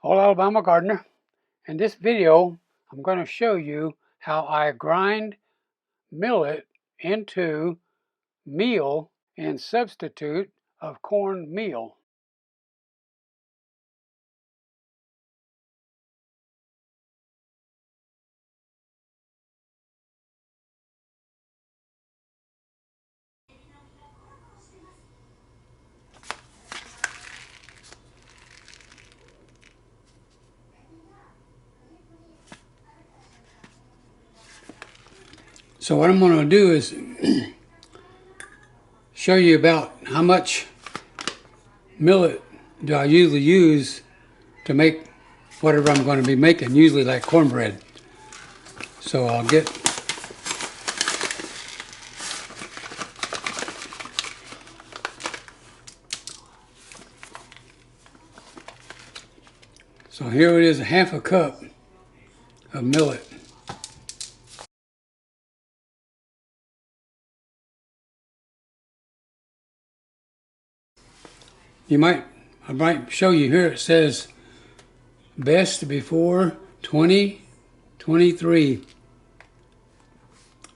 Old Alabama Gardener. In this video, I'm going to show you how I grind millet into meal in substitute of cornmeal. So what I'm going to do is show you about how much millet do I usually use to make whatever I'm going to be making, usually like cornbread. So I'll get so here it is, half a cup of millet. I might show you here, it says best before 2023.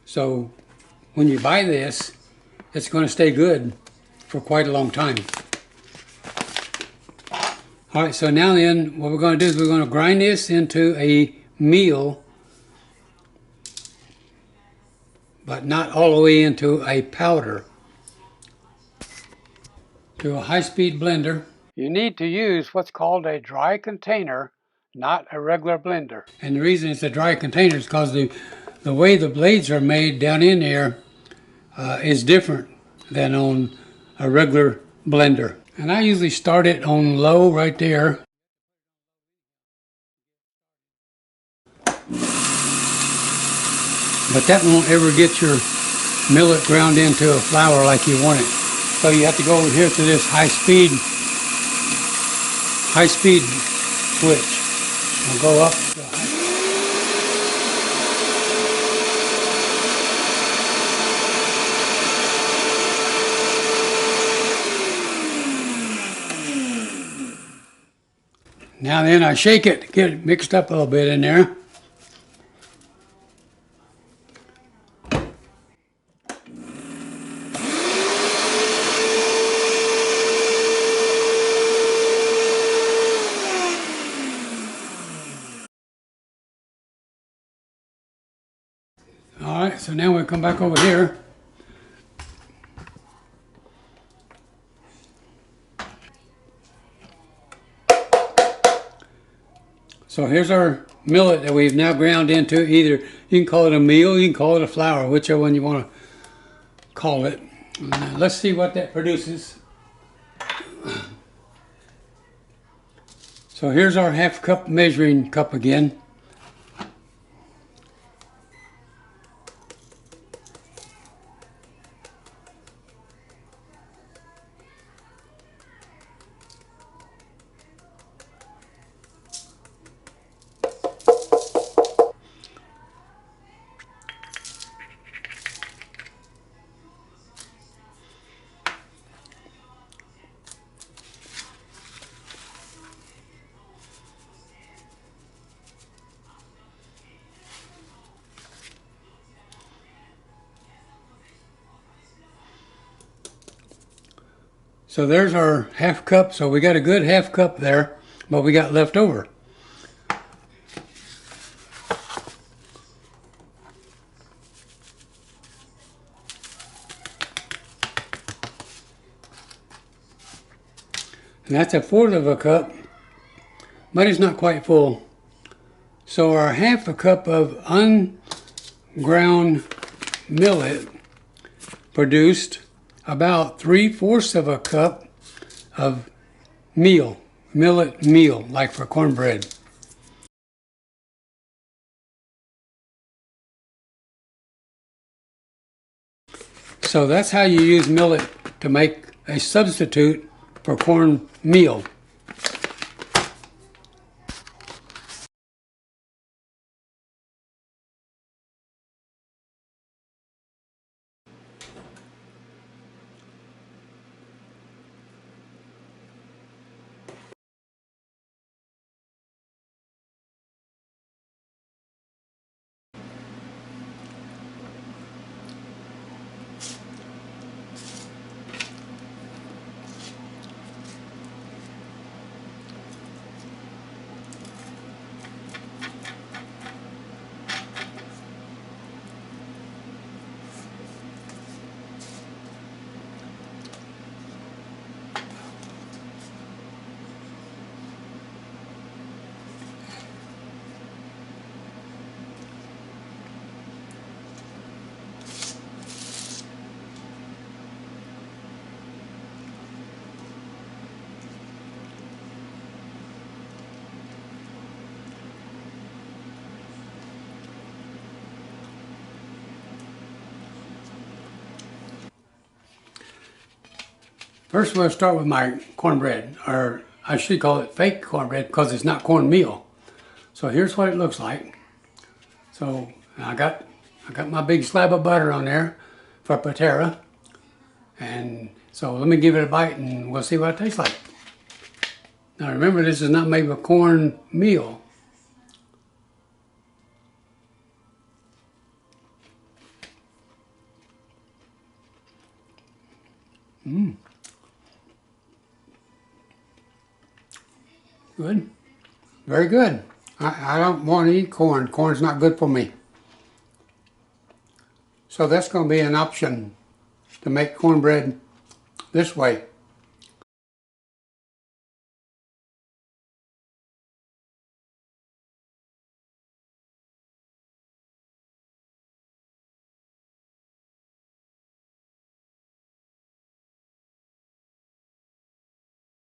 So when you buy this, it's going to stay good for quite a long time. All right, so now then, what we're going to do is we're going to grind this into a meal, but not all the way into a powder. To a high-speed blender. You need to use what's called a dry container, not a regular blender. And the reason it's a dry container is because the way the blades are made down in there is different than on a regular blender. And I usually start it on low right there. But that won't ever get your millet ground into a flour like you want it. So you have to go over here to this high speed switch. I'll go up. Now then I shake it, get it mixed up a little bit in there. All right, so now we come back over here. So here's our millet that we've now ground into. Either you can call it a meal, you can call it a flour, whichever one you want to call it. Let's see what that produces. So here's our half cup measuring cup again. So there's our half cup. So we got a good half cup there, but we got left over. And that's 1/4 of a cup, but it's not quite full. So our half a cup of unground millet produced about 3/4 of a cup of millet meal, like for cornbread. So that's how you use millet to make a substitute for cornmeal. First we'll start with my cornbread, or I should call it fake cornbread because it's not cornmeal. So here's what it looks like. So I got my big slab of butter on there for patera. And so let me give it a bite and we'll see what it tastes like. Now remember, this is not made with cornmeal. Good. Very good. I don't want to eat corn. Corn's not good for me. So that's going to be an option to make cornbread this way.